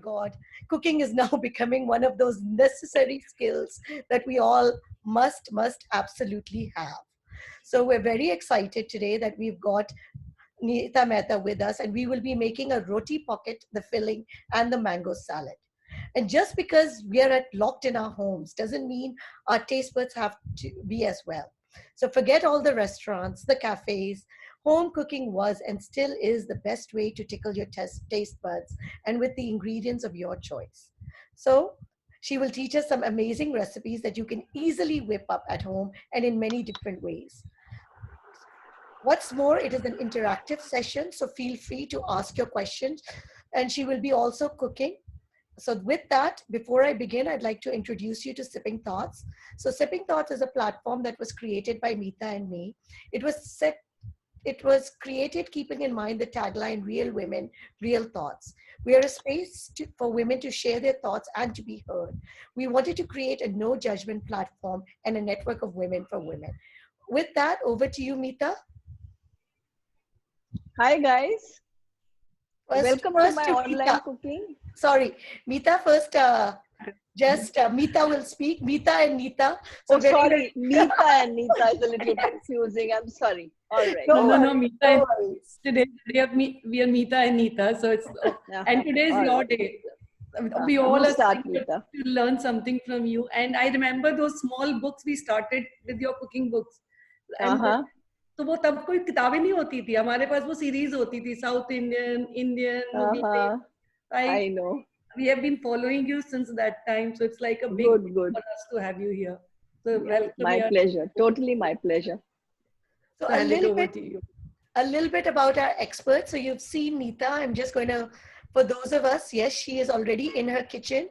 God, cooking is now becoming one of those necessary skills that we all must absolutely have. So we're very excited today that we've got Neeta Mehta with us, and we will be making a roti pocket, the filling, and the mango salad. And just because we are locked in our homes doesn't mean our taste buds have to be as well. So forget all the restaurants, the cafes. Home cooking was and still is the best way to tickle your taste buds and with the ingredients of your choice. So she will teach us some amazing recipes that you can easily whip up at home and in many different ways. What's more, it is an interactive session, so feel free to ask your questions. And she will be also cooking. So with that, before I begin, I'd like to introduce you to Sipping Thoughts. So Sipping Thoughts is a platform that was created by Meeta and me. It was set it was created keeping in mind the tagline Real Women, Real Thoughts. We are a space for women to share their thoughts and to be heard. We wanted to create a no judgment platform and a network of women for women. With that, over to you, Meeta. Hi guys, First, welcome to first my to online Meeta. cooking. Sorry, Meeta first. Just Meeta will speak. Meeta and Neeta. So Oh, very, very. sorry, Neeta and Neeta is a little confusing. I'm sorry. All right. No No, worries. Meeta. No worries. Today we are Meeta and Neeta, so it's and today is All your right. day. We all You are start, sitting here Neeta. to learn something from you. And I remember those small books we started with your cooking books. And Uh-huh. तो वो तब कोई किताबें नहीं होती थी, हमारे पास वो सीरीज होती थी, south Indian, Indian. Uh-huh. I I know. We have been following you since that time, so it's like a big Good, deal good. for us to have you here. So Yeah, welcome my here. pleasure. Totally my pleasure. So So hand it over to you. a little bit about our experts. So you've seen Neeta. I'm just going to, for those of us, yes, she is already in her kitchen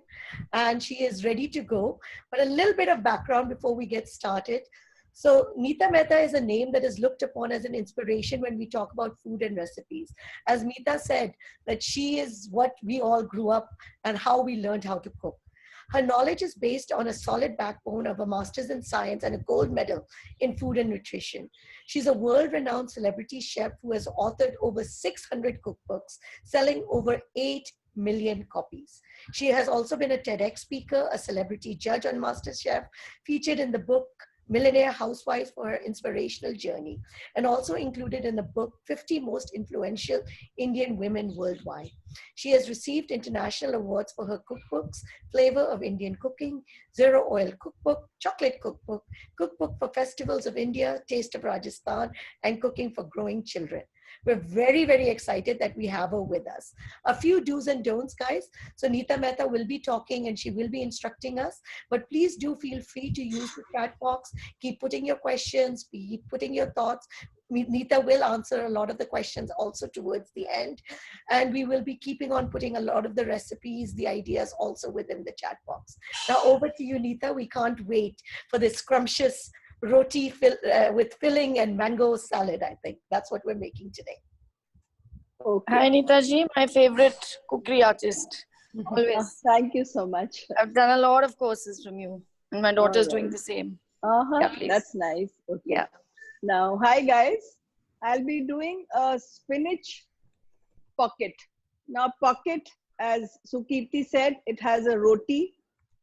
and she is ready to go. But a little bit of background before we get started. So Neeta Mehta is a name that is looked upon as an inspiration when we talk about food and recipes. As Meeta said, that she is what we all grew up and how we learned how to cook. Her knowledge is based on a solid backbone of a master's in science and a gold medal in food and nutrition. She's a world-renowned celebrity chef who has authored over 600 cookbooks, selling over 8 million copies. She has also been a TEDx speaker, a celebrity judge on MasterChef, featured in the book Millionaire Housewives for her inspirational journey, and also included in the book 50 Most Influential Indian Women Worldwide. She has received international awards for her cookbooks, Flavor of Indian Cooking, Zero Oil Cookbook, Chocolate Cookbook, Cookbook for Festivals of India, Taste of Rajasthan, and Cooking for Growing Children. We're very, very excited that we have her with us. A few do's and don'ts, guys. So Neeta Mehta will be talking and she will be instructing us, but please do feel free to use the chat box. Keep putting your questions, keep putting your thoughts. Neeta will answer a lot of the questions also towards the end. And we will be keeping on putting a lot of the recipes, the ideas also within the chat box. Now over to you, Neeta. We can't wait for this scrumptious roti with filling and mango salad, I think. That's what we're making today. Okay. Hi Neetaji, my favorite cookery artist. Always. Thank you so much. I've done a lot of courses from you. And my daughter's doing the same. Uh-huh. Yeah, please. That's nice. Okay. Yeah. Now, hi guys. I'll be doing a spinach pocket. Now, pocket, as Sukirti said, it has a roti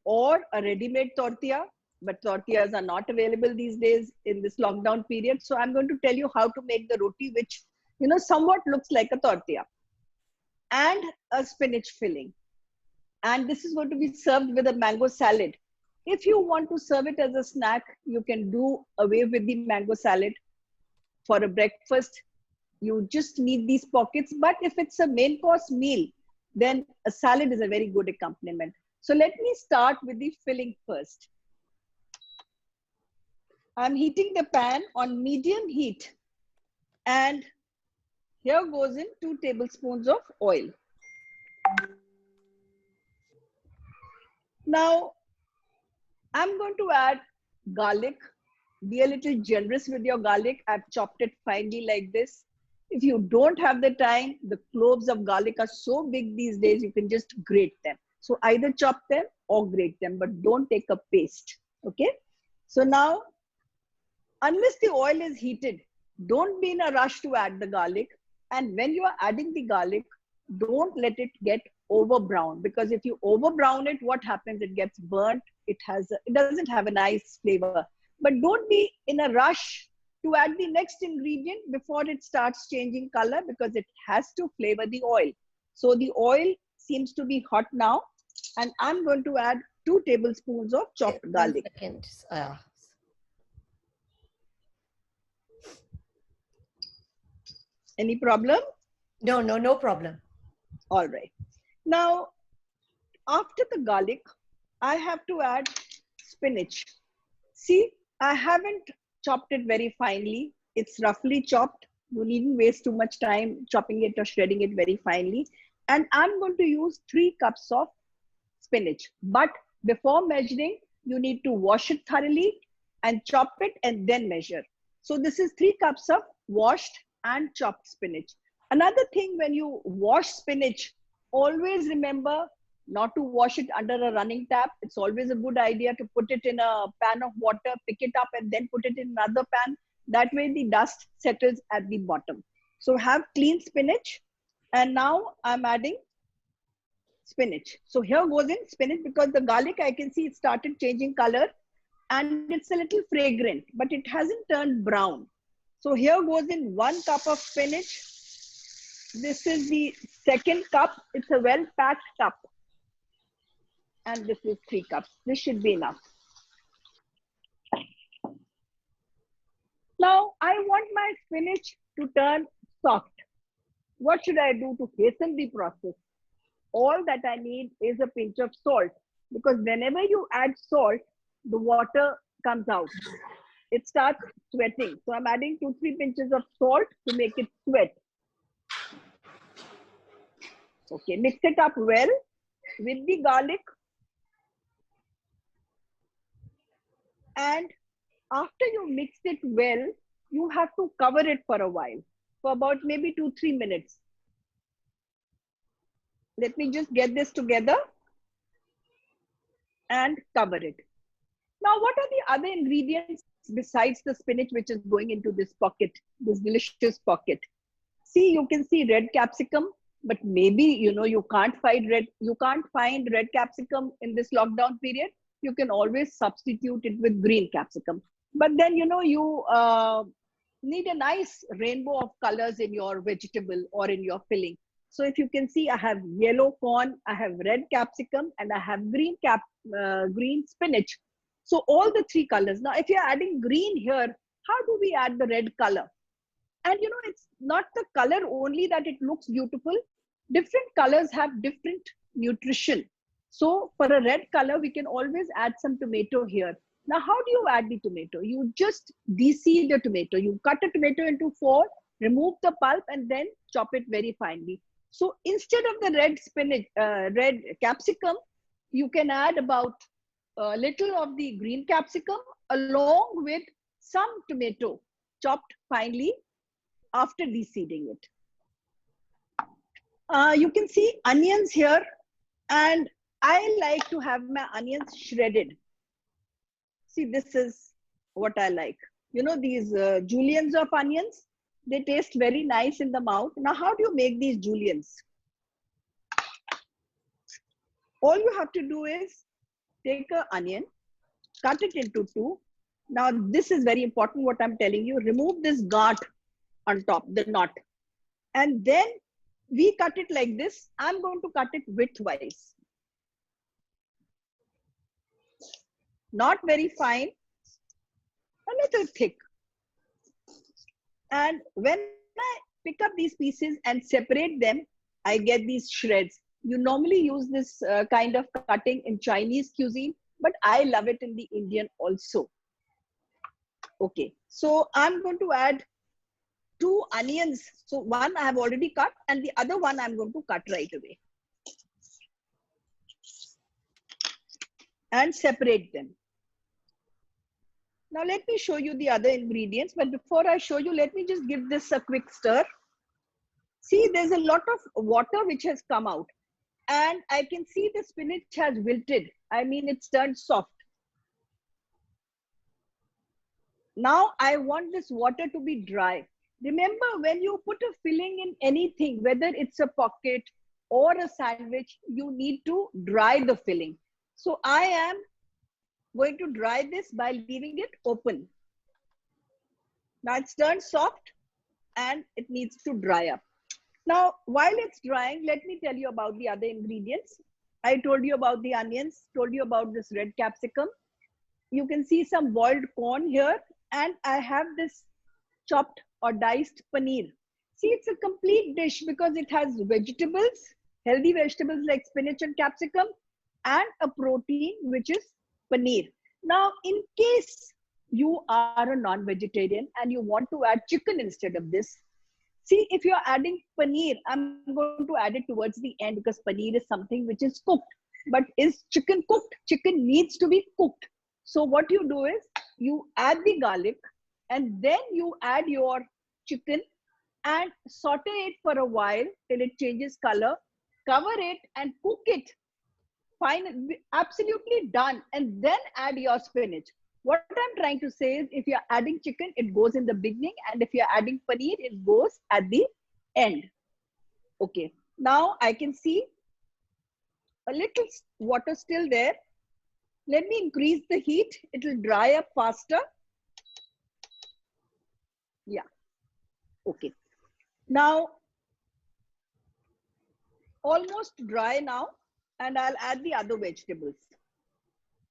or a ready-made tortilla, but tortillas are not available these days in this lockdown period. So I'm going to tell you how to make the roti, which, somewhat looks like a tortilla, and a spinach filling. And this is going to be served with a mango salad. If you want to serve it as a snack, you can do away with the mango salad. For a breakfast, you just need these pockets. But if it's a main course meal, then a salad is a very good accompaniment. So let me start with the filling first. I'm heating the pan on medium heat. And here goes in 2 tablespoons of oil. Now, I'm going to add garlic. Be a little generous with your garlic. I've chopped it finely like this. If you don't have the time, the cloves of garlic are so big these days, you can just grate them. So either chop them or grate them, but don't take a paste. Okay. So now, unless the oil is heated, don't be in a rush to add the garlic. And when you are adding the garlic, don't let it get over brown, because if you over brown it, what happens? It gets burnt. It doesn't have a nice flavor. But don't be in a rush to add the next ingredient before it starts changing color, because it has to flavor the oil. So the oil seems to be hot now, and I'm going to add 2 tablespoons of chopped garlic. 1 second. Any problem? No problem. All right. Now, after the garlic, I have to add spinach. See, I haven't chopped it very finely. It's roughly chopped. You needn't waste too much time chopping it or shredding it very finely. And I'm going to use 3 cups of spinach. But before measuring, you need to wash it thoroughly and chop it and then measure. So this is 3 cups of washed and chopped spinach. Another thing, when you wash spinach, always remember not to wash it under a running tap. It's always a good idea to put it in a pan of water, pick it up and then put it in another pan. That way the dust settles at the bottom. So have clean spinach. And now I'm adding spinach. So here goes in spinach, because the garlic, I can see it started changing color and it's a little fragrant, but it hasn't turned brown. So here goes in 1 cup of spinach. This is the 2nd cup. It's a well-packed cup. And this is 3 cups. This should be enough. Now, I want my spinach to turn soft. What should I do to hasten the process? All that I need is a pinch of salt, because whenever you add salt, the water comes out. It starts sweating. So I'm adding 2-3 pinches of salt to make it sweat. Okay, mix it up well with the garlic. And after you mixed it well, you have to cover it for a while, for about maybe 2-3 minutes. Let me just get this together and cover it. Now, what are the other ingredients besides the spinach which is going into this pocket, this delicious pocket? See, you can see red capsicum, but maybe, you can't find red capsicum in this lockdown period. You can always substitute it with green capsicum. But then, you need a nice rainbow of colors in your vegetable or in your filling. So if you can see, I have yellow corn, I have red capsicum, and I have green spinach. So all the 3 colors. Now, if you're adding green here, how do we add the red color? And it's not the color only that it looks beautiful. Different colors have different nutrition. So for a red color, we can always add some tomato here. Now, how do you add the tomato? You just de-seed the tomato. You cut a tomato into 4, remove the pulp, and then chop it very finely. So instead of the red capsicum, you can add about a little of the green capsicum along with some tomato chopped finely after de-seeding it. You can see onions here, and I like to have my onions shredded. See, this is what I like. These juliennes of onions, they taste very nice in the mouth. Now, how do you make these juliennes? All you have to do is take an onion, cut it into 2. Now, this is very important what I'm telling you. Remove this gart on top, the knot. And then we cut it like this. I'm going to cut it widthwise. Not very fine, a little thick. And when I pick up these pieces and separate them, I get these shreds. You normally use this kind of cutting in Chinese cuisine, but I love it in the Indian also. Okay, so I'm going to add 2 onions. So one I have already cut, and the other one I'm going to cut right away. And separate them. Now let me show you the other ingredients, but before I show you, let me just give this a quick stir. See, there's a lot of water which has come out, and I can see the spinach has wilted. I mean, it's turned soft. Now I want this water to be dry. Remember, when you put a filling in anything, whether it's a pocket or a sandwich, you need to dry the filling. So I am going to dry this by leaving it open. Now it's turned soft and it needs to dry up. Now, while it's drying, let me tell you about the other ingredients. I told you about the onions, told you about this red capsicum. You can see some boiled corn here, and I have this chopped or diced paneer. See, it's a complete dish because it has vegetables, healthy vegetables like spinach and capsicum, and a protein, which is paneer. Now, in case you are a non-vegetarian and you want to add chicken instead of this, see, if you're adding paneer, I'm going to add it towards the end because paneer is something which is cooked. But is chicken cooked? Chicken needs to be cooked. So what you do is you add the garlic and then you add your chicken and saute it for a while till it changes color, cover it and cook it. Fine, absolutely done. And then add your spinach. What I'm trying to say is if you're adding chicken, it goes in the beginning, and if you're adding paneer, it goes at the end. Okay, now I can see a little water still there. Let me increase the heat. It will dry up faster. Yeah, okay. Now, almost dry now, and I'll add the other vegetables.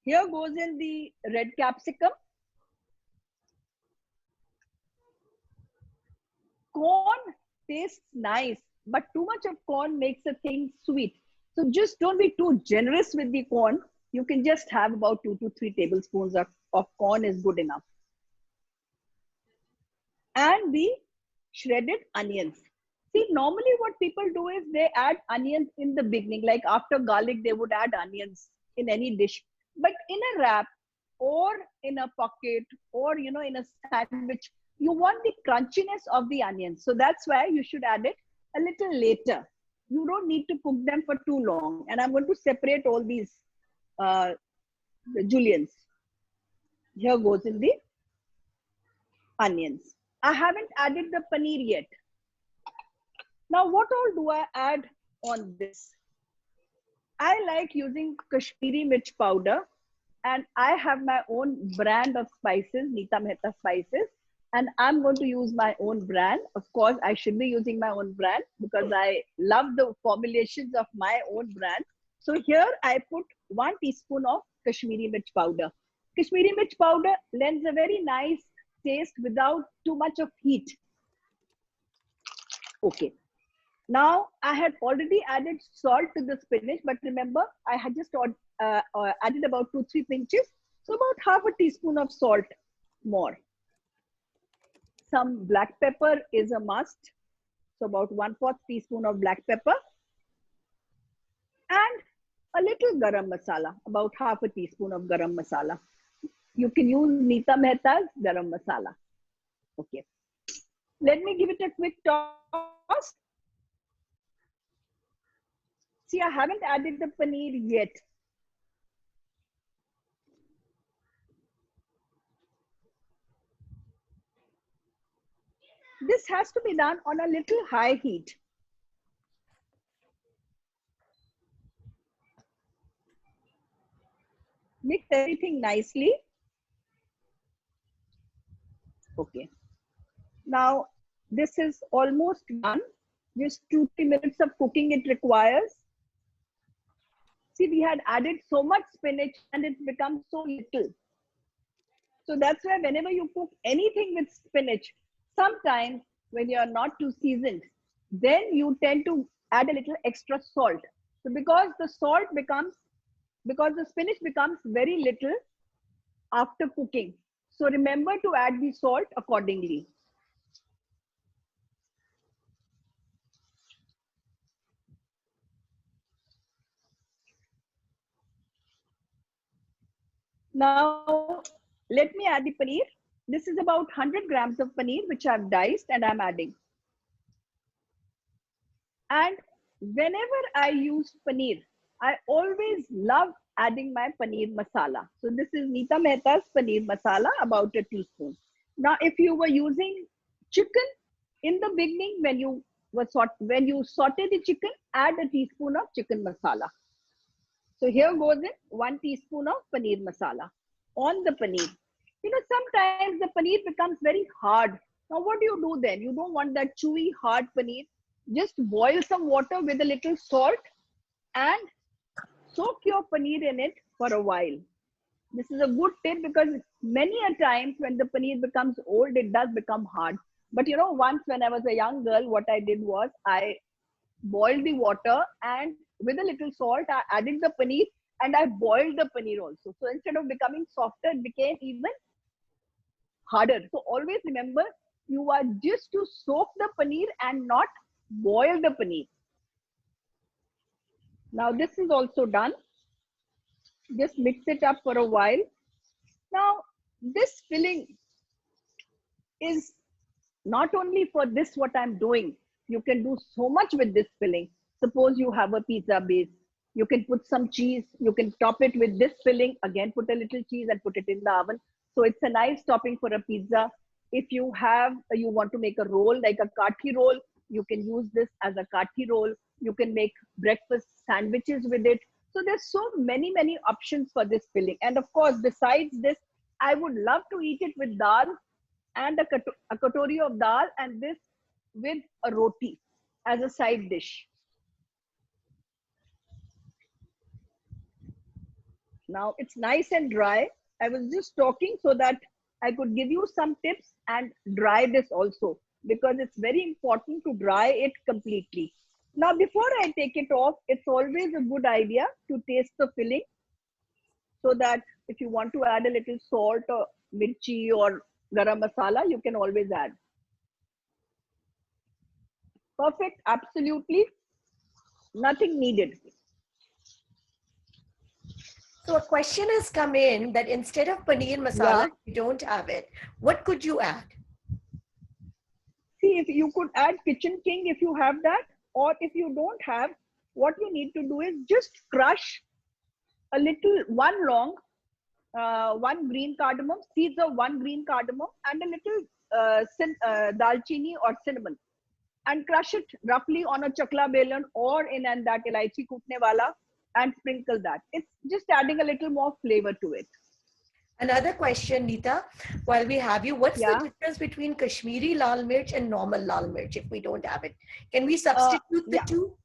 Here goes in the red capsicum. Corn tastes nice, but too much of corn makes a thing sweet. So just don't be too generous with the corn. You can just have about 2 to 3 tablespoons of corn is good enough. And the shredded onions. See, normally what people do is they add onions in the beginning, like after garlic, they would add onions in any dish. But in a wrap or in a pocket or, you know, in a sandwich, you want the crunchiness of the onions. So that's why you should add it a little later. You don't need to cook them for too long. And I'm going to separate all these the juliennes. Here goes in the onions. I haven't added the paneer yet. Now, what all do I add on this? I like using Kashmiri mirch powder, and I have my own brand of spices, Nita Mehta spices, and I'm going to use my own brand. Of course, I should be using my own brand because I love the formulations of my own brand. So here I put 1 teaspoon of Kashmiri mirch powder. Kashmiri mirch powder lends a very nice taste without too much of heat. Okay. Now, I had already added salt to the spinach, but remember, I had just added about 2-3 pinches. So about half a teaspoon of salt more. Some black pepper is a must. So about 1/4 teaspoon of black pepper. And a little garam masala, about half a teaspoon of garam masala. You can use Nita Mehta's garam masala. Okay. Let me give it a quick toss. See, I haven't added the paneer yet. This has to be done on a little high heat. Mix everything nicely. Okay. Now, this is almost done. Just 2-3 minutes of cooking it requires. See, we had added so much spinach and it's become so little. So that's why whenever you cook anything with spinach, sometimes when you're not too seasoned, then you tend to add a little extra salt. So because the spinach becomes very little after cooking. So remember to add the salt accordingly. Now, let me add the paneer. This is about 100 grams of paneer, which I've diced and I'm adding. And whenever I use paneer, I always love adding my paneer masala. So this is Nita Mehta's paneer masala, about a teaspoon. Now, if you were using chicken in the beginning, when you when you saute the chicken, add a teaspoon of chicken masala. So here goes in 1 teaspoon of paneer masala on the paneer. You know, sometimes the paneer becomes very hard. Now, what do you do then? You don't want that chewy, hard paneer. Just boil some water with a little salt and soak your paneer in it for a while. This is a good tip because many a times when the paneer becomes old, it does become hard. But you know, once when I was a young girl, what I did was I boiled the water and with a little salt, I added the paneer and I boiled the paneer also. So instead of becoming softer, it became even harder. So always remember, you are just to soak the paneer and not boil the paneer. Now this is also done. Just mix it up for a while. Now this filling is not only for this what I'm doing. You can do so much with this filling. Suppose you have a pizza base. You can put some cheese. You can top it with this filling. Again, put a little cheese and put it in the oven. So it's a nice topping for a pizza. If you want to make a roll like a kathi roll, you can use this as a kathi roll. You can make breakfast sandwiches with it. So there's so many options for this filling. And of course, besides this, I would love to eat it with dal and a katori of dal and this with a roti as a side dish. Now it's nice and dry. I was just talking so that I could give you some tips and dry this also, because it's very important to dry it completely. Now, before I take it off, it's always a good idea to taste the filling, so that if you want to add a little salt or mirchi or garam masala, you can always add. Perfect, absolutely nothing needed. So a question has come in that instead of paneer masala, you don't have it. What could you add? See, if you could add Kitchen King if you have that, or if you don't have, what you need to do is just crush a little, one green cardamom, seeds of 1 green cardamom, and a little dalchini or cinnamon, and crush it roughly on a chakla belan or in that elaichi kootne wala, and sprinkle that. It's just adding a little more flavor to it. Another question, Neeta, while we have you, what's Yeah. the difference between Kashmiri lal mirch and normal lal mirch if we don't have it? Can we substitute the two?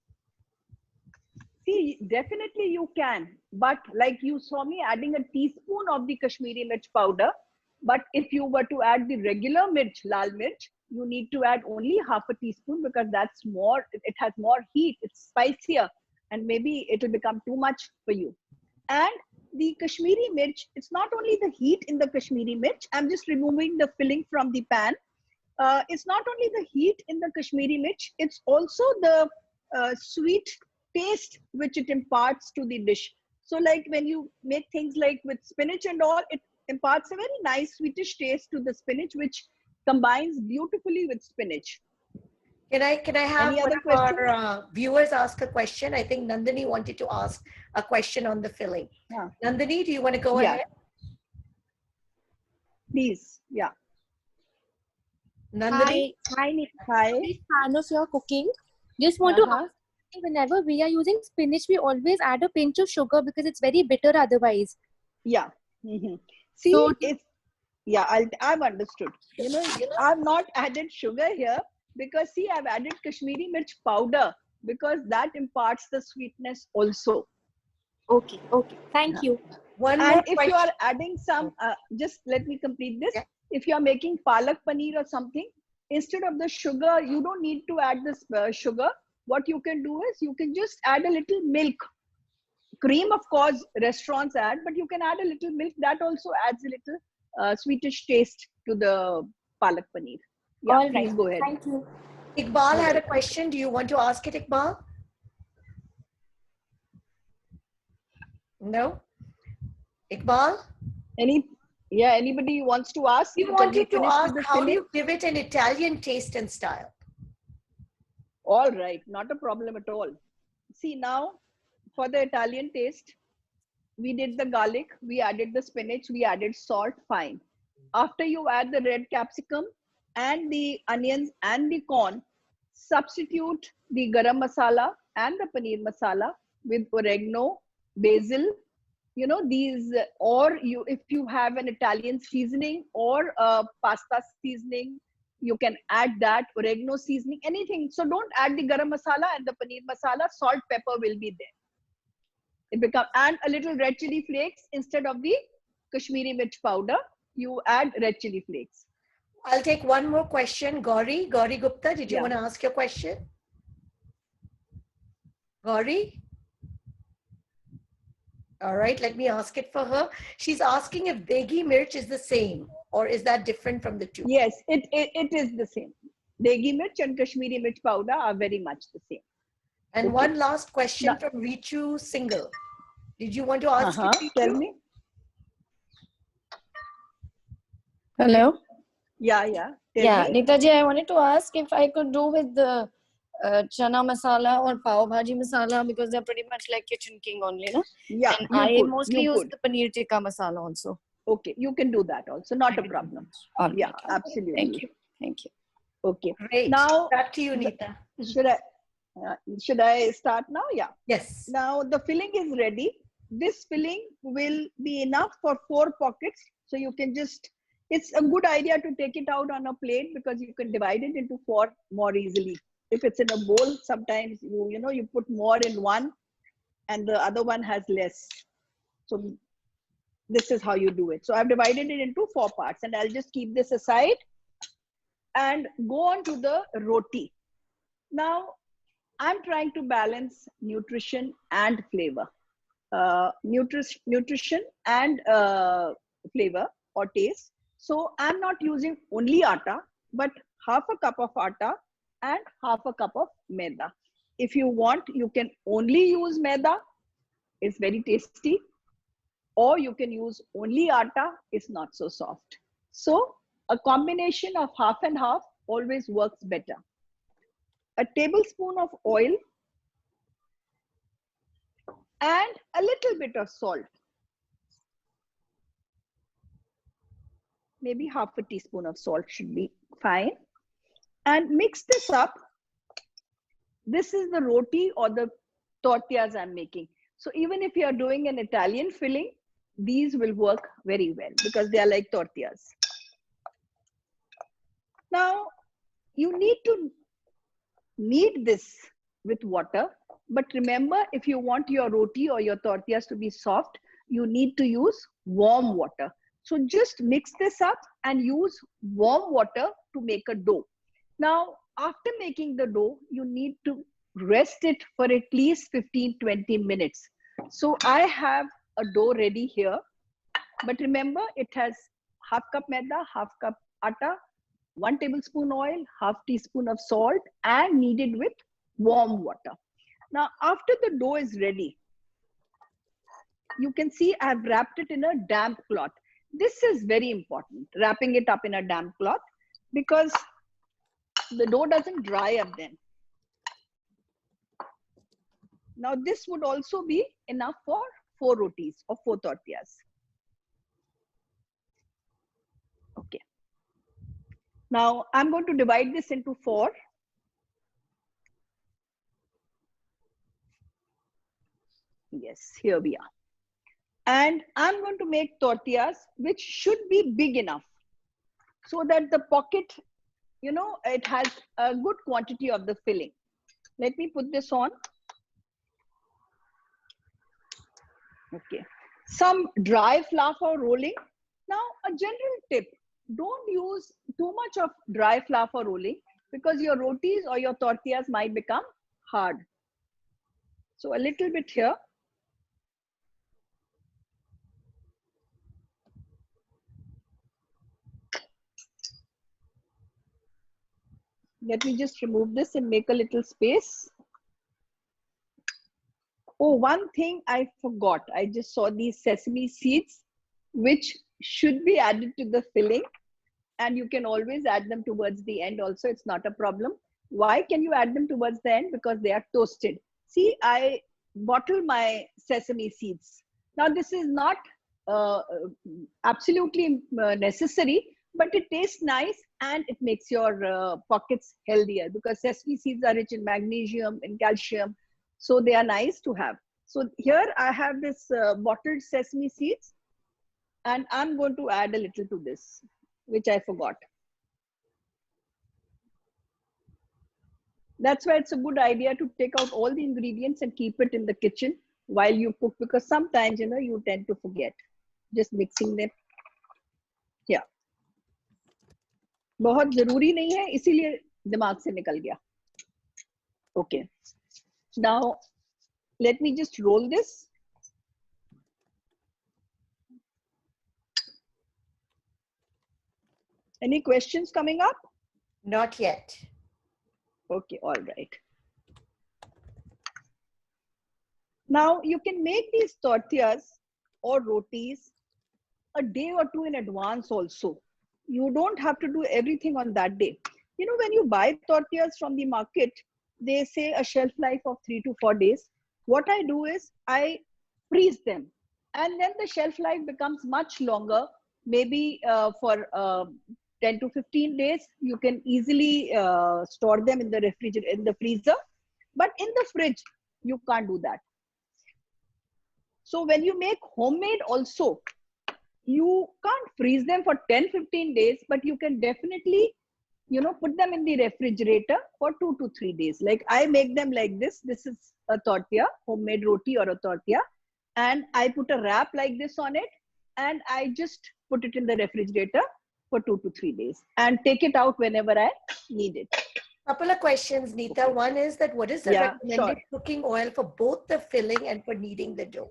See, definitely you can, but like you saw me adding a teaspoon of the Kashmiri mirch powder. But if you were to add the regular mirch, lal mirch, you need to add only half a teaspoon, because that's more, it has more heat, it's spicier, and maybe it will become too much for you. And the Kashmiri mirch, it's not only the heat in the Kashmiri mirch, I'm just removing the filling from the pan. It's not only the heat in the Kashmiri mirch, it's also the sweet taste which it imparts to the dish. So like when you make things like with spinach and all, it imparts a very nice sweetish taste to the spinach, which combines beautifully with spinach. Can I have Any one other of questions? our viewers ask a question? I think Nandini wanted to ask a question on the filling. Yeah. Nandini, do you want to go ahead? Please, yeah. Nandini? Hi, Nikita. Hi. Big fan of your cooking. Just want to ask, whenever we are using spinach, we always add a pinch of sugar because it's very bitter otherwise. Yeah. See, So- I've understood. You know, I've not added sugar here because see, I've added Kashmiri mirch powder because that imparts the sweetness also. Okay. Thank you. One And more if question. you are adding some, just let me complete this. Yeah. If you are making palak paneer or something, instead of the sugar, you don't need to add this sugar. What you can do is you can just add a little milk. Cream, of course, restaurants add, but you can add a little milk. That also adds a little sweetish taste to the palak paneer. Yeah, All please right. go ahead. Thank you. Iqbal had a question. Do you want to ask it, Iqbal? No? Iqbal? Anybody wants to ask? We Because wanted to finished with ask the how do filling? you give it an Italian taste and style? All right, not a problem at all. See, now for the Italian taste, we did the garlic, we added the spinach, we added salt, fine. After you add the red capsicum and the onions and the corn, substitute the garam masala and the paneer masala with oregano, basil, you know, these, or you, if you have an Italian seasoning or a pasta seasoning, you can add that, oregano seasoning, anything. So don't add the garam masala and the paneer masala. Salt, pepper will be there. It becomes, and a little red chili flakes instead of the Kashmiri mirch powder. You add red chili flakes. I'll take one more question. Gauri Gupta, did you Yeah. want to ask your question? Gauri? All right, let me ask it for her. She's asking if degi mirch is the same or is that different from the two? Yes, it is the same. Degi mirch and Kashmiri mirch powder are very much the same. And Okay. one last question Now- from Richu Single. Did you want to ask it, Richu? Tell me. Hello. Yeah. Tell Yeah, me. Neetaji, I wanted to ask if I could do with the chana masala or pav bhaji masala, because they're pretty much like Kitchen King only, no? Yeah, And you I could, mostly you use could. the paneer tikka masala also. Okay, you can do that also. Not a problem. All right, Yeah, all right. absolutely. Thank you. Thank you. Okay. Great. Now, Back to you, Neeta. should I start now? Yeah. Yes. Now the filling is ready. This filling will be enough for 4 pockets. So you can just, it's a good idea to take it out on a plate because you can divide it into 4 more easily. If it's in a bowl, sometimes you put more in one and the other one has less. So this is how you do it. So I've divided it into 4 parts and I'll just keep this aside and go on to the roti. Now I'm trying to balance nutrition and flavor. Nutrition and flavor or taste. So I'm not using only atta, but half a cup of atta and half a cup of maida. If you want, you can only use maida. It's very tasty. Or you can use only atta. It's not so soft. So a combination of half and half always works better. A tablespoon of oil and a little bit of salt. Maybe half a teaspoon of salt should be fine. And mix this up. This is the roti or the tortillas I'm making. So even if you are doing an Italian filling, these will work very well because they are like tortillas. Now, you need to knead this with water. But remember, if you want your roti or your tortillas to be soft, you need to use warm water. So just mix this up and use warm water to make a dough. Now, after making the dough, you need to rest it for at least 15-20 minutes. So I have a dough ready here. But remember, it has half cup maida, half cup atta, 1 tablespoon oil, half teaspoon of salt, and kneaded with warm water. Now, after the dough is ready, you can see I've wrapped it in a damp cloth. This is very important, wrapping it up in a damp cloth, because the dough doesn't dry up then. Now, this would also be enough for 4 rotis or 4 tortillas. Okay. Now, I'm going to divide this into 4. Yes, here we are. And I'm going to make tortillas, which should be big enough so that the pocket, it has a good quantity of the filling. Let me put this on. Okay. Some dry flour for rolling. Now, a general tip, don't use too much of dry flour for rolling because your rotis or your tortillas might become hard. So a little bit here. Let me just remove this and make a little space. Oh, one thing I forgot. I just saw these sesame seeds, which should be added to the filling. And you can always add them towards the end also. It's not a problem. Why can you add them towards the end? Because they are toasted. See, I bottle my sesame seeds. Now, this is not absolutely necessary, but it tastes nice and it makes your pockets healthier because sesame seeds are rich in magnesium and calcium, so they are nice to have. So here I have this bottled sesame seeds, and I'm going to add a little to this, which I forgot. That's why it's a good idea to take out all the ingredients and keep it in the kitchen while you cook, because sometimes, you know, you tend to forget. Just mixing them. Yeah. बहुत जरूरी नहीं है, इसीलिए दिमाग से निकल गया. Okay. Now, let me just roll this. Any questions coming up? Not yet. Okay, all right. Now you can make these tortillas or rotis a day or two in advance also. You don't have to do everything on that day. You know, when you buy tortillas from the market, they say a shelf life of 3 to 4 days. What I do is I freeze them, and then the shelf life becomes much longer, maybe for 10 to 15 days. You can easily store them in the refrigerator, in the freezer, but in the fridge, you can't do that. So when you make homemade also, you can't freeze them for 10-15 days, but you can definitely, you know, put them in the refrigerator for 2 to 3 days. Like I make them like this. This is a tortilla, homemade roti or a tortilla, and I put a wrap like this on it, and I just put it in the refrigerator for 2 to 3 days and take it out whenever I need it. Couple of questions, Neeta. One is that what is the recommended cooking oil for both the filling and for kneading the dough?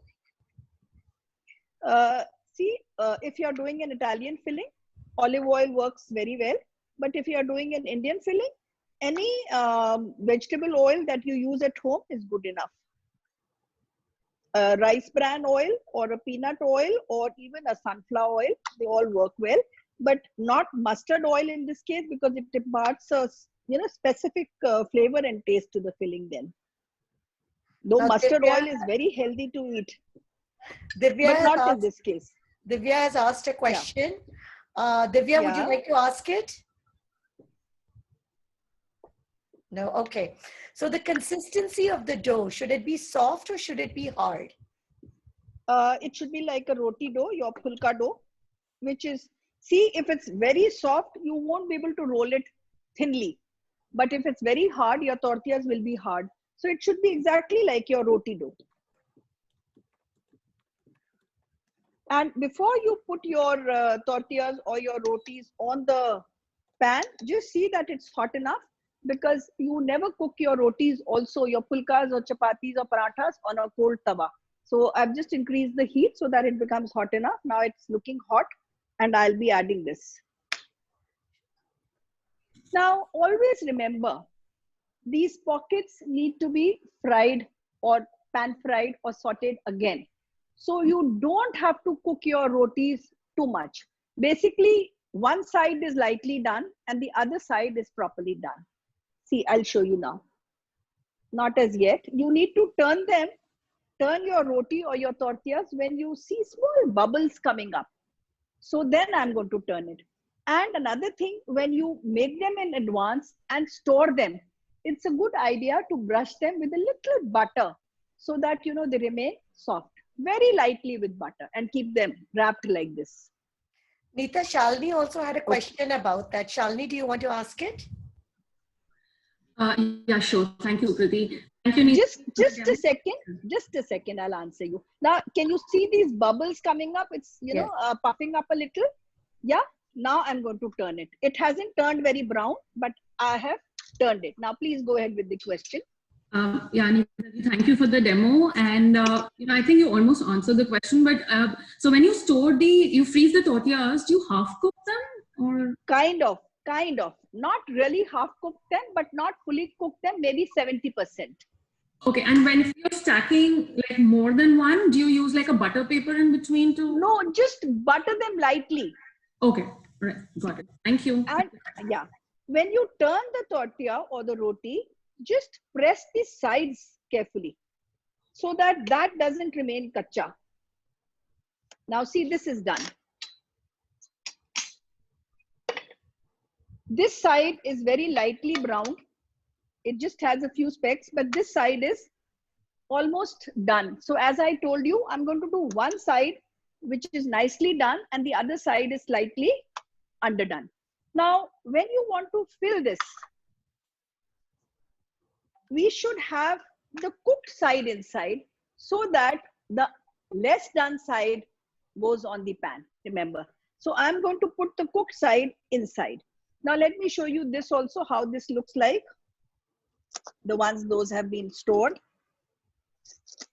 If you're doing an Italian filling, olive oil works very well. But if you're doing an Indian filling, any vegetable oil that you use at home is good enough. Rice bran oil or a peanut oil or even a sunflower oil, they all work well. But not mustard oil in this case, because it imparts a specific flavor and taste to the filling then. Though now, mustard oil is very healthy to eat. Divya but not in this case. Divya has asked a question. Divya, would you like to ask it? No? Okay. So the consistency of the dough, should it be soft or should it be hard? It should be like a roti dough, your pulka dough, which is, see, if it's very soft, you won't be able to roll it thinly. But if it's very hard, your tortillas will be hard. So it should be exactly like your roti dough. And before you put your tortillas or your rotis on the pan, just see that it's hot enough, because you never cook your rotis also, your pulkas or chapatis or parathas on a cold tawa. So I've just increased the heat so that it becomes hot enough. Now it's looking hot and I'll be adding this. Now always remember, these pockets need to be fried or pan fried or sauteed again. So you don't have to cook your rotis too much. Basically, one side is lightly done and the other side is properly done. See, I'll show you now. Not as yet. You need to turn them, turn your roti or your tortillas when you see small bubbles coming up. So then I'm going to turn it. And another thing, when you make them in advance and store them, it's a good idea to brush them with a little butter so that, you know, they remain soft. Very lightly with butter and keep them wrapped like this. Neeta, Shalini also had a question about that. Shalini, do you want to ask it? Yeah, sure. Thank you, Kriti. Thank you, Neeta. Just a second, I'll answer you. Now, can you see these bubbles coming up? It's, you know, puffing up a little. Yeah. Now I'm going to turn it. It hasn't turned very brown, but I have turned it. Now, please go ahead with the question. Yeah, Neeta, thank you for the demo. And, you know, I think you almost answered the question, but so when you store you freeze the tortillas, do you half cook them or? Kind of, not really half cook them, but not fully cook them, maybe 70%. Okay. And when you're stacking like more than one, do you use like a butter paper in between to? No, just butter them lightly. Okay. Right. Got it. Thank you. And yeah, when you turn the tortilla or the roti, just press the sides carefully so that that doesn't remain kacha. Now see, this is done. This side is very lightly browned. It just has a few specks, but this side is almost done. So as I told you, I'm going to do one side which is nicely done and the other side is slightly underdone. Now, when you want to fill this, we should have the cooked side inside so that the less done side goes on the pan, remember. So I'm going to put the cooked side inside. Now let me show you this also, how this looks like. The ones those have been stored.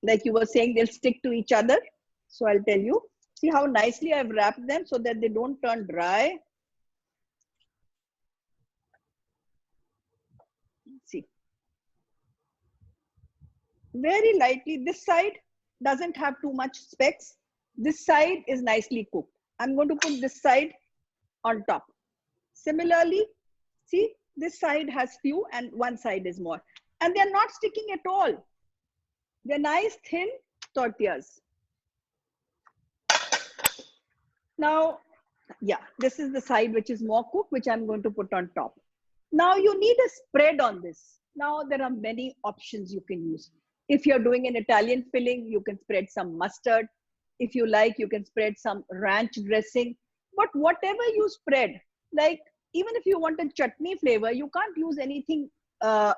Like you were saying, they'll stick to each other. So I'll tell you. See how nicely I've wrapped them so that they don't turn dry. See. Very lightly. This side doesn't have too much specks. This side is nicely cooked. I'm going to put this side on top. Similarly, see, this side has few and one side is more. And they're not sticking at all. They're nice thin tortillas. Now, yeah, this is the side which is more cooked, which I'm going to put on top. Now you need a spread on this. Now there are many options you can use. If you're doing an Italian filling, you can spread some mustard. If you like, you can spread some ranch dressing. But whatever you spread, like even if you want a chutney flavor, you can't use anything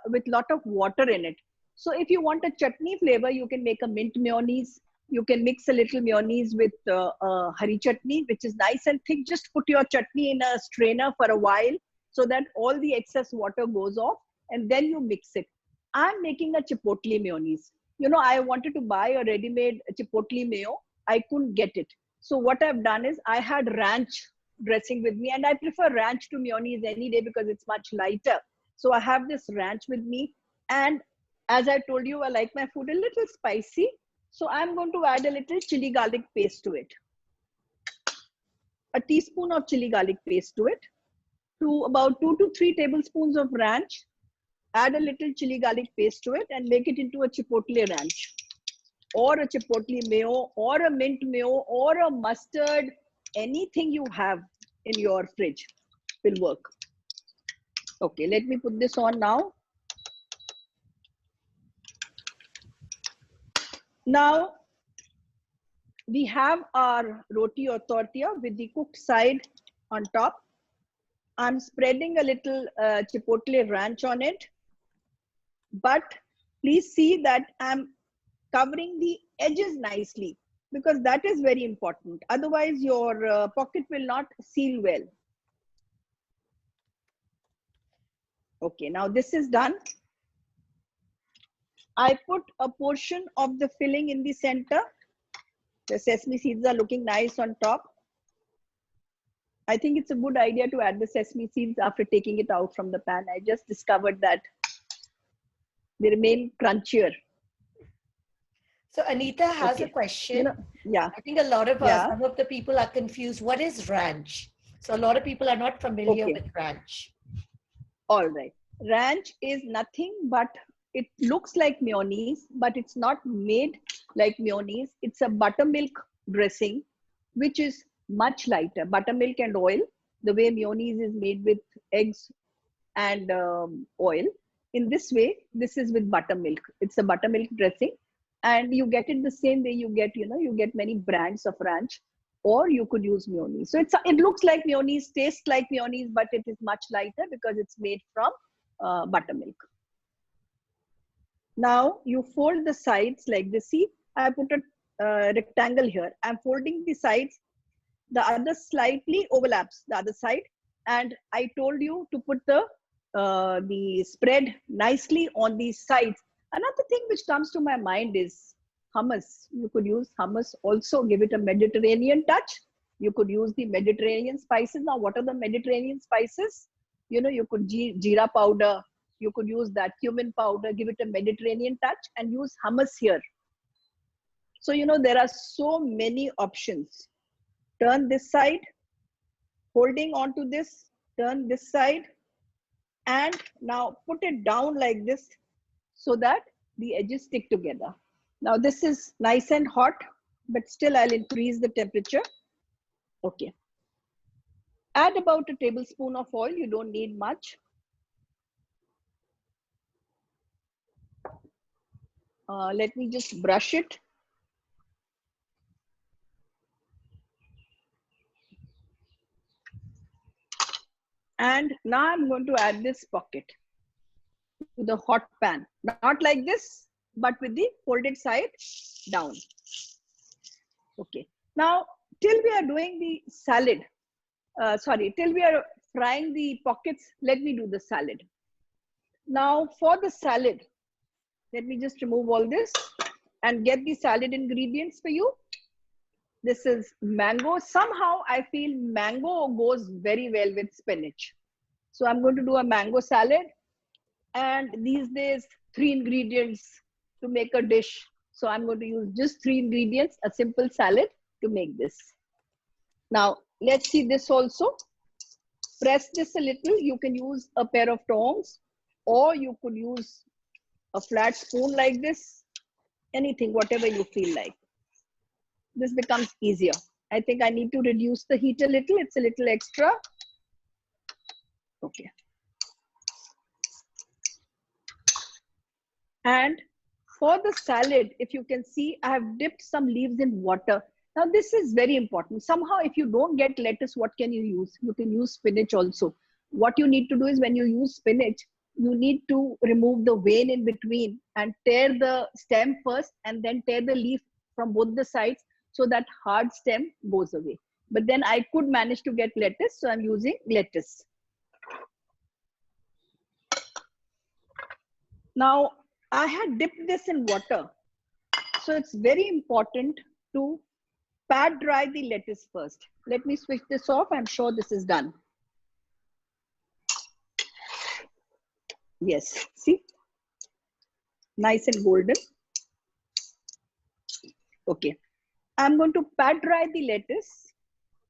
with lot of water in it. So if you want a chutney flavor, you can make a mint mayonnaise. You can mix a little mayonnaise with hari chutney, which is nice and thick. Just put your chutney in a strainer for a while so that all the excess water goes off and then you mix it. I'm making a chipotle mayonnaise. You know, I wanted to buy a ready-made chipotle mayo. I couldn't get it. So what I've done is I had ranch dressing with me, and I prefer ranch to mayonnaise any day because it's much lighter. So I have this ranch with me. And as I told you, I like my food a little spicy. So I'm going to add a little chili garlic paste to it. A teaspoon of chili garlic paste to it. To about 2 to 3 tablespoons of ranch. Add a little chili garlic paste to it and make it into a chipotle ranch. Or a chipotle mayo, or a mint mayo, or a mustard. Anything you have in your fridge will work. Okay, let me put this on now. Now, we have our roti or tortilla with the cooked side on top. I'm spreading a little chipotle ranch on it. But please see that I'm covering the edges nicely because that is very important. Otherwise, your pocket will not seal well. Okay, now this is done. I put a portion of the filling in the center. The sesame seeds are looking nice on top. I think it's a good idea to add the sesame seeds after taking it out from the pan. I just discovered that they remain crunchier. So Anita has a question. You know, yeah. I think a lot of some of the people are confused. What is ranch? So a lot of people are not familiar with ranch. All right. Ranch is nothing but it looks like mayonnaise, but it's not made like mayonnaise. It's a buttermilk dressing, which is much lighter. Buttermilk and oil, the way mayonnaise is made with eggs and oil. In this way, this is with buttermilk. It's a buttermilk dressing. And you get it the same way you get, you get many brands of ranch, or you could use mayonnaise. So it looks like mayonnaise, tastes like mayonnaise, but it is much lighter because it's made from buttermilk. Now you fold the sides like this. See, I put a rectangle here. I'm folding the sides. The other slightly overlaps the other side. And I told you to put the spread nicely on these sides. Another thing which comes to my mind is hummus. You could use hummus also, give it a Mediterranean touch. You could use the Mediterranean spices. Now, what are the Mediterranean spices? You could jeera powder. You could use that cumin powder, give it a Mediterranean touch and use hummus here. So, there are so many options. Turn this side, holding on to this, turn this side, and now put it down like this so that the edges stick together. Now this is nice and hot, but still I'll increase the temperature. Okay. Add about a tablespoon of oil. You don't need much. Let me just brush it. And now I'm going to add this pocket to the hot pan. Not like this, but with the folded side down. Okay. Now, till we are doing the salad, till we are frying the pockets, let me do the salad. Now, for the salad, let me just remove all this and get the salad ingredients for you. This is mango. Somehow I feel mango goes very well with spinach. So I'm going to do a mango salad. And these days, 3 ingredients to make a dish. So I'm going to use just 3 ingredients, a simple salad to make this. Now, let's see this also. Press this a little. You can use a pair of tongs, or you could use a flat spoon like this. Anything, whatever you feel like. This becomes easier. I think I need to reduce the heat a little. It's a little extra. Okay. And for the salad, if you can see, I have dipped some leaves in water. Now this is very important. Somehow if you don't get lettuce, what can you use? You can use spinach also. What you need to do is when you use spinach, you need to remove the vein in between and tear the stem first and then tear the leaf from both the sides so that hard stem goes away. But then I could manage to get lettuce, so I'm using lettuce. Now, I had dipped this in water. So it's very important to pat dry the lettuce first. Let me switch this off. I'm sure this is done. Yes, see? Nice and golden. Okay. I'm going to pat dry the lettuce.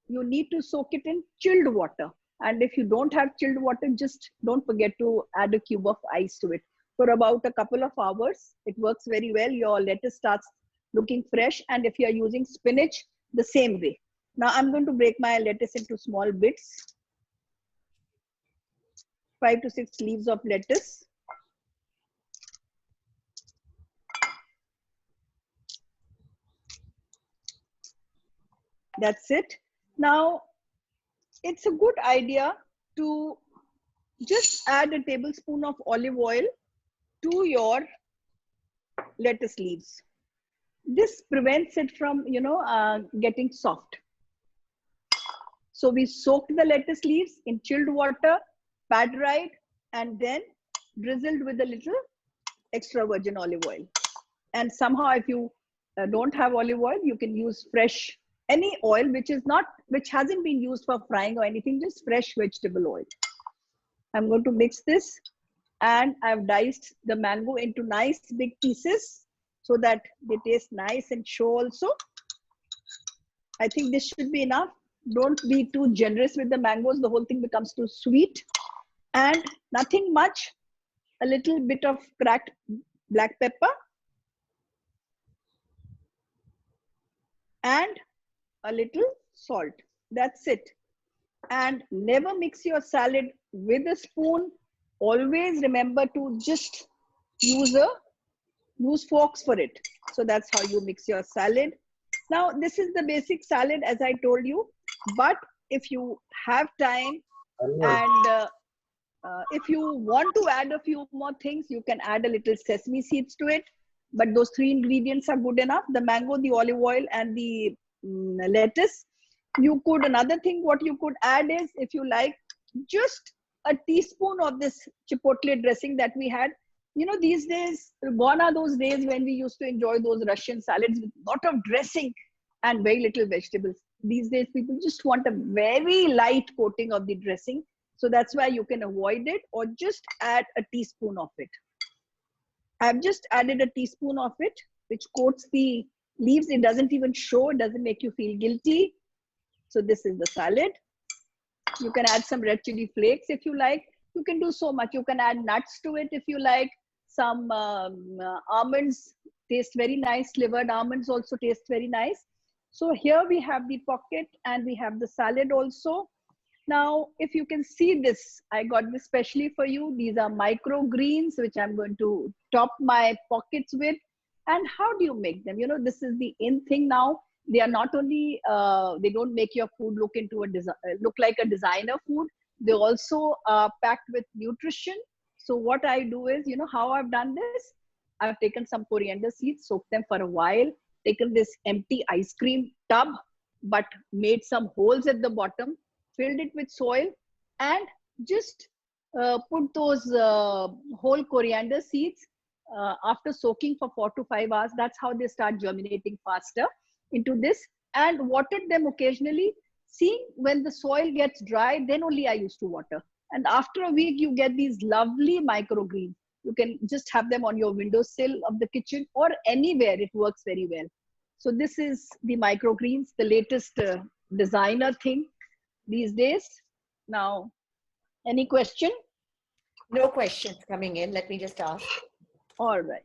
You need to soak it in chilled water. And if you don't have chilled water, just don't forget to add a cube of ice to it. For about a couple of hours, it works very well. Your lettuce starts looking fresh. And if you are using spinach, the same way. Now I'm going to break my lettuce into small bits. 5 to 6 leaves of lettuce. That's it. Now, it's a good idea to just add a tablespoon of olive oil to your lettuce leaves. This prevents it from, getting soft. So we soaked the lettuce leaves in chilled water, pat dried, and then drizzled with a little extra virgin olive oil. And somehow if you don't have olive oil, you can use fresh, any oil which hasn't been used for frying or anything, just fresh vegetable oil. I'm going to mix this, and I've diced the mango into nice big pieces so that they taste nice and show also. I think this should be enough. Don't be too generous with the mangoes. The whole thing becomes too sweet. And nothing much, a little bit of cracked black pepper and a little salt. That's it. And never mix your salad with a spoon. Always remember to just use forks for it. So that's how you mix your salad. Now, this is the basic salad, as I told you. But if you have time and if you want to add a few more things, you can add a little sesame seeds to it. But those 3 ingredients are good enough: the mango, the olive oil, and the lettuce. You could, another thing what you could add is, if you like, just a teaspoon of this chipotle dressing that we had. These days, gone are those days when we used to enjoy those Russian salads with a lot of dressing and very little vegetables. These days, people just want a very light coating of the dressing. So that's why you can avoid it, or just add a teaspoon of it. I've just added a teaspoon of it, which coats the leaves. It doesn't even show, it doesn't make you feel guilty. So this is the salad. You can add some red chili flakes if you like. You can do so much. You can add nuts to it if you like. Some almonds taste very nice. Slivered almonds also taste very nice. So here we have the pocket and we have the salad also. Now, if you can see this, I got this specially for you. These are microgreens, which I'm going to top my pockets with. And how do you make them? You know, this is the in thing now. They are not only, they don't make your food look into look like a designer food. They also are packed with nutrition. So what I do is, you know how I've done this? I've taken some coriander seeds, soaked them for a while, taken this empty ice cream tub, but made some holes at the bottom, filled it with soil, and just put those whole coriander seeds after soaking for 4 to 5 hours. That's how they start germinating faster into this, and watered them occasionally. See, when the soil gets dry, then only I used to water. And after a week, you get these lovely microgreens. You can just have them on your windowsill of the kitchen or anywhere. It works very well. So this is the microgreens, the latest designer thing these days. Now, any question? No questions coming in. Let me just ask. All right.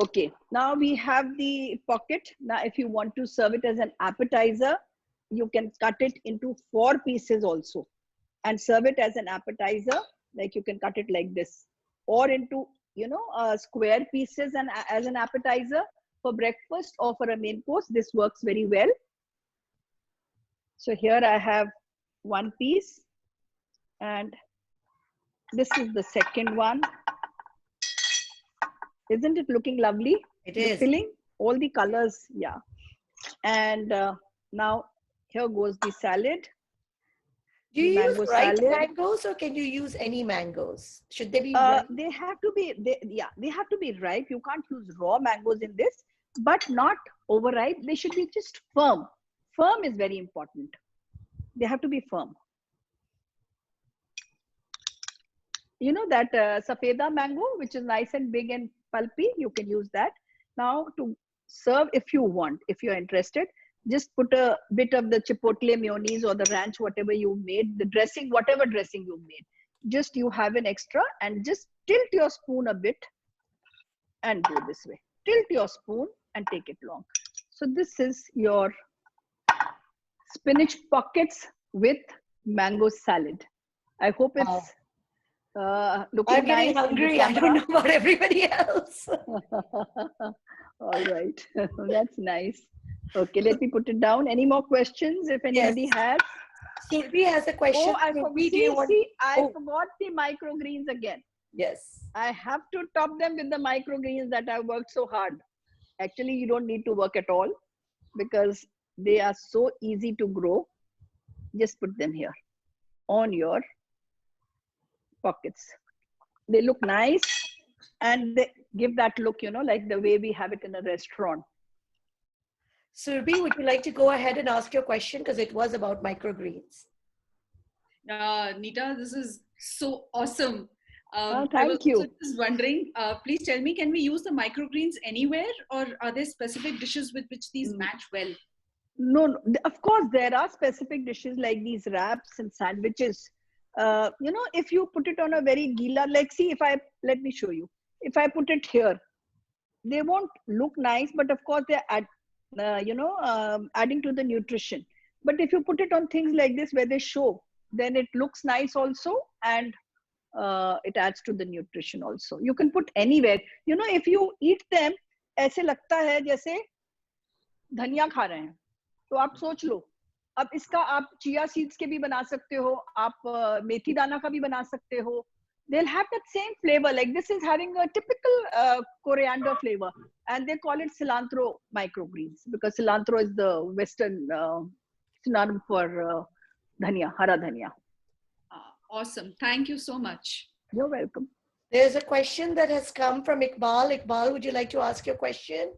Okay, now we have the pocket. Now, if you want to serve it as an appetizer, you can cut it into 4 pieces also and serve it as an appetizer. Like you can cut it like this, or into, you know, square pieces and as an appetizer for breakfast or for a main course. This works very well. So here I have 1 piece, and this is the second one. Isn't it looking lovely? It The is. filling, all the colors, yeah. And now here goes the salad. Do you use Mango ripe salad. mangoes or can you use any mangoes? Should they be ripe? They have to be, they have to be ripe. You can't use raw mangoes in this, but not overripe. They should be just firm. Firm is very important. They have to be firm. You know that safeda mango, which is nice and big and pulpy, you can use that. Now to serve, if you want, if you're interested, just put a bit of the chipotle mayonnaise or the ranch, whatever you made, the dressing, whatever dressing you made. Just you have an extra, and just tilt your spoon a bit and go this way. Tilt your spoon and take it long. So this is your spinach pockets with mango salad. I hope it's looking I'm getting nice. hungry. I don't know about everybody else. All right. That's nice. Okay, let me put it down. Any more questions if anybody Yes. has? Surbi has a question. Oh, I Surbi, do you want? forgot the microgreens again. Yes. I have to top them with the microgreens that I worked so hard. Actually, you don't need to work at all because they are so easy to grow. Just put them here on your pockets. They look nice and they give that look, you know, like the way we have it in a restaurant. Surbi, would you like to go ahead and ask your question? Because it was about microgreens. Nita, this is so awesome. Thank I was you. also just wondering, please tell me, can we use the microgreens anywhere, or are there specific dishes with which these match well? No, of course, there are specific dishes like these wraps and sandwiches. You know, if you put it on a very gila, like see, let me show you. If I put it here, they won't look nice, but of course they're adding to the nutrition. But if you put it on things like this where they show, then it looks nice also, and it adds to the nutrition also. You can put anywhere. You know, if you eat them, ऐसे लगता है जैसे धनिया खा रहे हैं. तो आप सोच लो, अब इसका आप चिया सीड्स के भी बना सकते हो, आप मेथी दाना का भी बना सकते हो. They'll have that same flavor. Like this is having a typical coriander flavor, and they call it cilantro microgreens because cilantro is the Western synonym for dhania, hara dhania. Awesome. Thank you so much. You're welcome. There's a question that has come from Iqbal. Iqbal, would you like to ask your question?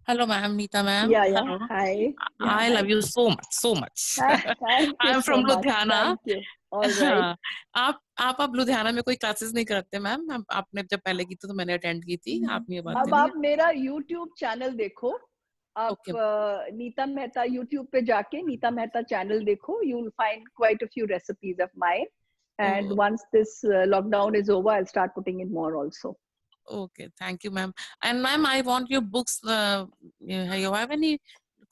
Hello, ma'am, Nita, ma'am. Yeah. Hello. Hi. Yeah, I hi. love you so much. Thank you I'm from so much. Ludhiana. Thank you. All right. आप लुधियाना में कोई classes नहीं करते ma'am? आपने जब पहले की तो मैंने अटेंड की थी. आपने ये बात अब आप मेरा YouTube चैनल देखो. आप नीता मेहता YouTube पे जाके नीता मेहता चैनल देखो. You'll find quite a few recipes of mine. And once this lockdown is over, I'll start putting in more also. Okay, thank you, ma'am. And ma'am, I want your books. You have any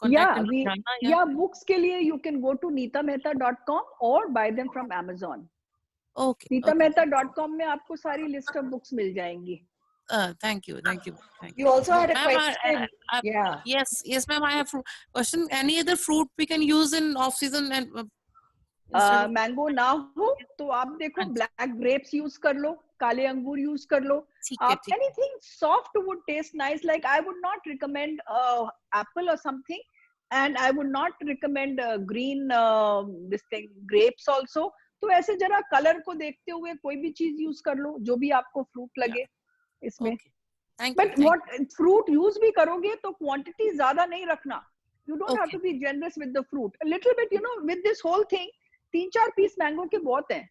contact Yeah, in we Ludhiana? yeah, books ke liye you can go to neetamehta.com or buy them from Amazon. Okay, okay. neetamehta.com में आपको सारी list of books मिल जाएंगी. Thank you, thank you, thank you. You also had a Ma'am, question. Yeah. yes, ma'am. I have question. Any other fruit we can use in off season and instead of mango ना हो तो आप देखो black grapes use कर लो, काले अंगूर use कर लो. आप anything soft would taste nice. Like I would not recommend apple or something, and I would not recommend green this thing grapes also. तो ऐसे जरा कलर को देखते हुए कोई भी चीज यूज कर लो जो भी आपको फ्रूट लगे इसमें. But what fruit यूज भी करोगे तो क्वांटिटी ज्यादा नहीं रखना. You don't have to be generous with the fruit. A little bit, you know, with this whole thing, 3-4 piece mango के बहुत हैं.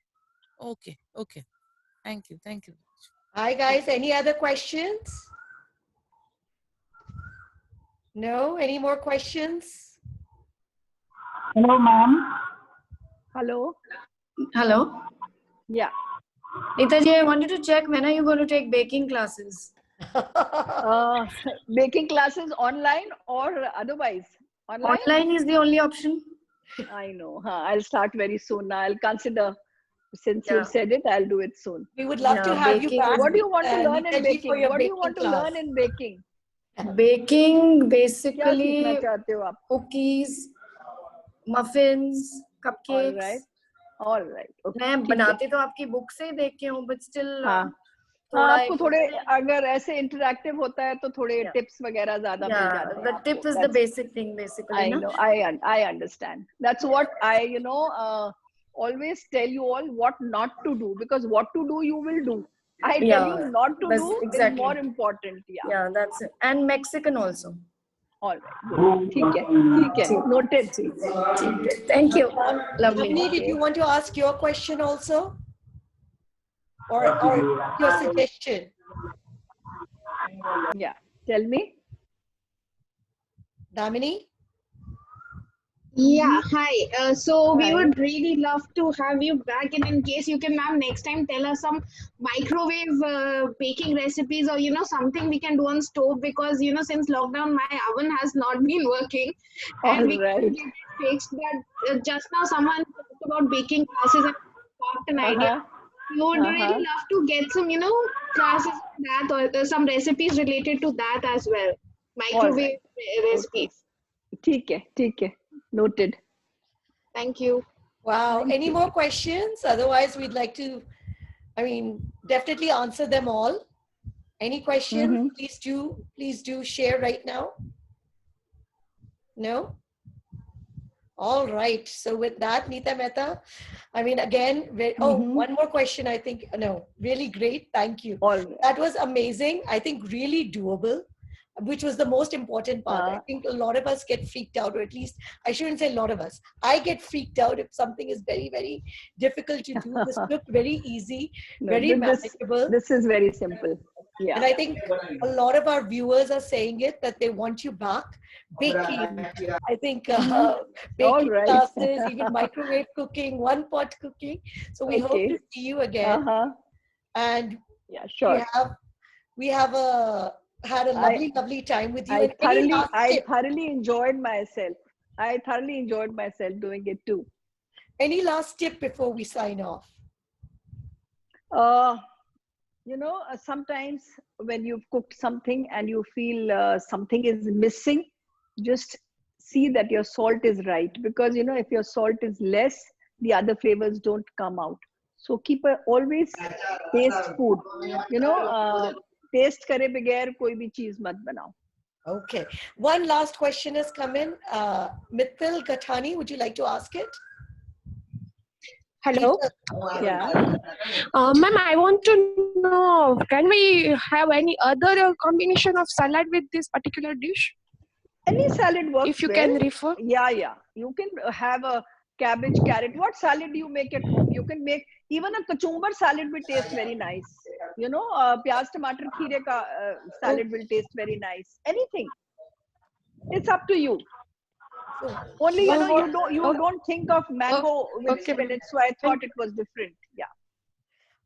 Okay, okay. Thank you, thank you. Hi guys, any other questions? No, any more questions? Hello, ma'am. Hello. Hello. Yeah. Neetaji, I wanted to check when are you going to take baking classes? Baking classes online or otherwise? Online is the only option. I know. I'll start very soon. I'll consider. Since you've said it, I'll do it soon. We would love to have you back. What do you want to learn in Neetaji, baking? for your What do you baking want to class. learn in baking? Baking, क्या basically सीखना चाहते हो आप? cookies, muffins, All cupcakes. right. All right. Okay. मैं ठीक है. बनाते तो आपकी बुक से ही देख के हूँ, but still हाँ. थोड़ा आपको थोड़े अगर ऐसे इंटरैक्टिव होता है तो थोड़े टिप्स वगैरह ज्यादा मिल yeah, जाते हैं. the tip is the basic thing basically. I ना? know. I understand. That's what I always tell you all what not to do, because what to do you will do. I tell you not to do is more important. Yeah, that's it. And Mexican also. All right. Good. ठीक है. Noted. Thank you. Lovely. Navini, did you want to ask your question also? Or your suggestion? Yeah. Tell me. Damini? Yeah, hi. So we would really love to have you back, and in case you can, ma'am, next time tell us some microwave baking recipes, or something we can do on stove, because since lockdown my oven has not been working, and we can get it fixed. But just now someone talked about baking classes and got an idea. We would really love to get some classes on that, or some recipes related to that as well. Microwave recipes. ठीक है. Noted. Thank you. Wow. Any more questions? Otherwise, we'd like to, definitely answer them all. Any questions? Please do share right now. No? All right. So with that, Neeta Mehta, again, one more question, I think. No, really great. Thank you. That was amazing. I think really doable, which was the most important part. I think a lot of us get freaked out, or at least I shouldn't say a lot of us. I get freaked out if something is very, very difficult to do. This looked very easy, very manageable. This is very simple. Yeah. And I think a lot of our viewers are saying it, that they want you back. Baking, I think baking classes, even microwave cooking, one-pot cooking. So we hope to see you again. And yeah, sure. We have had a lovely time with you. I thoroughly enjoyed myself. I thoroughly enjoyed myself doing it too. Any last tip before we sign off? Sometimes when you've cooked something and you feel something is missing, just see that your salt is right. Because, if your salt is less, the other flavors don't come out. So always taste food. Taste करे बगैर कोई भी चीज मत बनाओ. Okay. One last question has come in. Mithil Gathani, would you like to ask it? Hello. Yeah. Ma'am, I want to know, can we have any other combination of salad with this particular dish? Any salad works. If you can refer. Yeah. You can have a cabbage, carrot. What salad do you make at home? You can make even a cucumber salad will taste very nice. Pyaz tomato kheere ka salad will taste very nice. Anything. It's up to you. Only you don't think of mango with spinach, so I thought it was different. Yeah.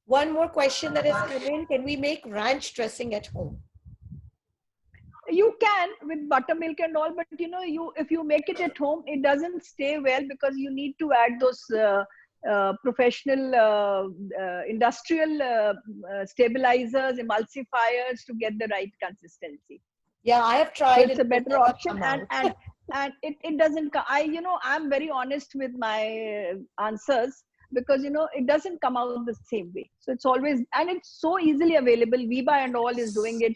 One more question that has come in. Can we make ranch dressing at home? You can with buttermilk and all, but you know, if you make it at home, it doesn't stay well because you need to add those professional industrial stabilizers, emulsifiers to get the right consistency. Yeah, I have So tried. it's a better option, and it doesn't. I'm very honest with my answers, because you know it doesn't come out the same way. So it's always, and it's so easily available. Viva and all is doing it,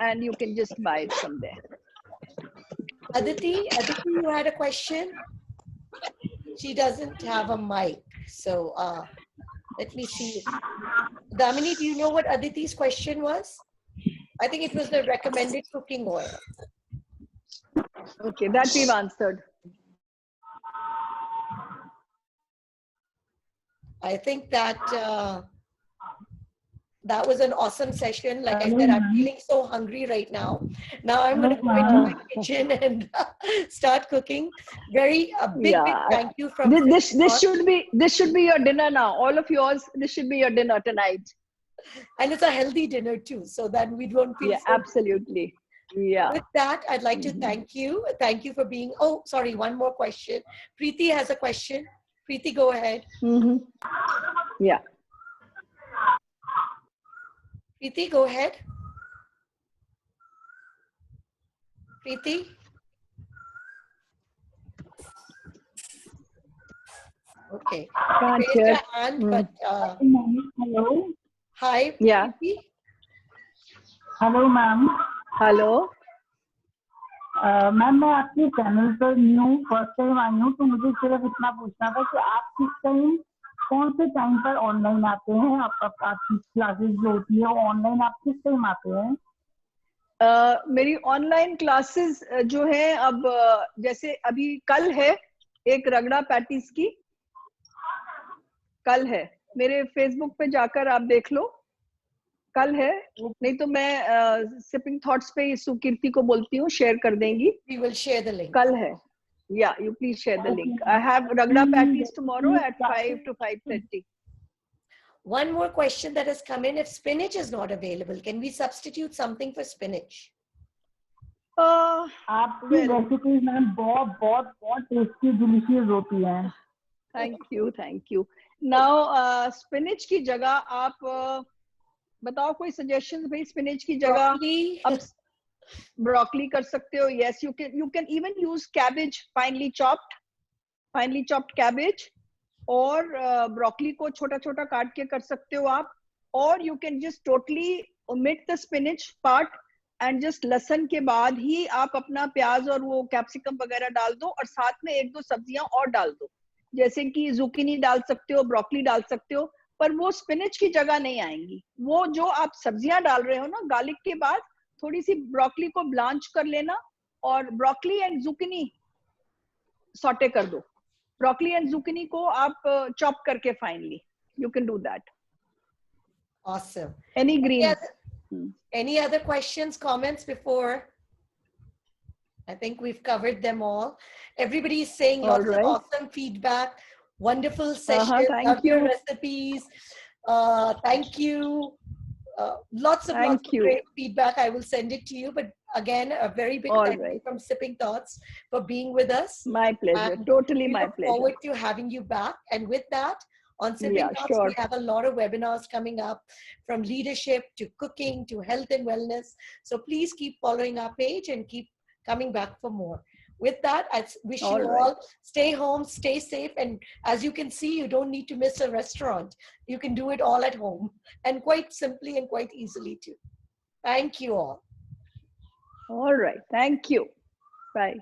and you can just buy it from there. Aditi, you had a question? She doesn't have a mic, so let me see. Damini, do you know what Aditi's question was? I think it was the recommended cooking oil. Okay, that we've answered. I think that that was an awesome session. Like I said, I'm feeling so hungry right now. Now I'm going to go into my kitchen and start cooking. Big thank you from this should be your dinner now. All of yours. This should be your dinner tonight. And it's a healthy dinner too, so that we don't feel. Yeah, absolutely. Yeah. With that, I'd like to thank you. Thank you for being. Oh, sorry. One more question. Preeti has a question. Preeti, go ahead. Yeah. Preeti, go ahead. Preeti? Okay. Can't Raise hear. your hand, but Hello. hi. Yeah. Preeti? Hello ma'am. Hello. Ma'am मैं आपके channel पर new first time I हूँ, तो मुझे सिर्फ इतना पूछना था कि आप किस टाइम, कौन से टाइम पर ऑनलाइन आते हैं? आपकी क्लासेस जो होती है वो ऑनलाइन आप किस टाइम आते हैं? मेरी ऑनलाइन क्लासेस जो है, अब जैसे अभी कल है एक रगड़ा पैटीज की, कल है. मेरे फेसबुक पे जाकर आप देख लो, कल है. नहीं तो मैं सिपिंग थॉट्स पे सुकीर्ति को बोलती हूँ, शेयर कर देंगी. We will share the link. कल है. Yeah, you please share the link. I have ragda patties tomorrow at 5 to 5:30. One more question that has come in. If spinach is not available, can we substitute something for spinach? आपकी recipes ma'am बहुत tasty delicious होती हैं. Thank you. Now spinach की जगह आप बताओ कोई suggestion भाई. स्पिनच की जगह अब ब्रोकली कर सकते हो. Yes, you can even use cabbage, finally chopped cabbage, और ब्रोकली को छोटा छोटा काट के कर सकते हो आप. और you can just totally omit the spinach part and just लहसुन के बाद ही आप अपना प्याज और वो कैप्सिकम वगैरह डाल दो, और साथ में एक दो सब्जियां और डाल दो, जैसे कि जुकीनी डाल सकते हो, ब्रोकली डाल सकते हो, पर वो स्पिनच की जगह नहीं आएंगी. वो जो आप सब्जियां डाल रहे हो ना, गार्लिक के बाद थोड़ी सी ब्रोकली को ब्लांच कर लेना, और ब्रोकली एंड जुकीनी सॉटे कर दो. ब्रोकली एंड जुकीनी को आप चॉप करके finally, you can do that. Awesome. Any other questions, comments before? I think we've covered them all. Everybody is saying lots of awesome feedback. Wonderful session. Thank you. Love your recipes. Thank you. Lots of great feedback. I will send it to you. But again, a very big thank you from Sipping Thoughts for being with us. My pleasure. And totally my look pleasure. Forward to having you back. And with that, on Sipping Thoughts, we have a lot of webinars coming up, from leadership to cooking to health and wellness. So please keep following our page and keep coming back for more. With that, I wish you all stay home, stay safe. And as you can see, you don't need to miss a restaurant. You can do it all at home, and quite simply and quite easily too. Thank you all. All right. Thank you. Bye.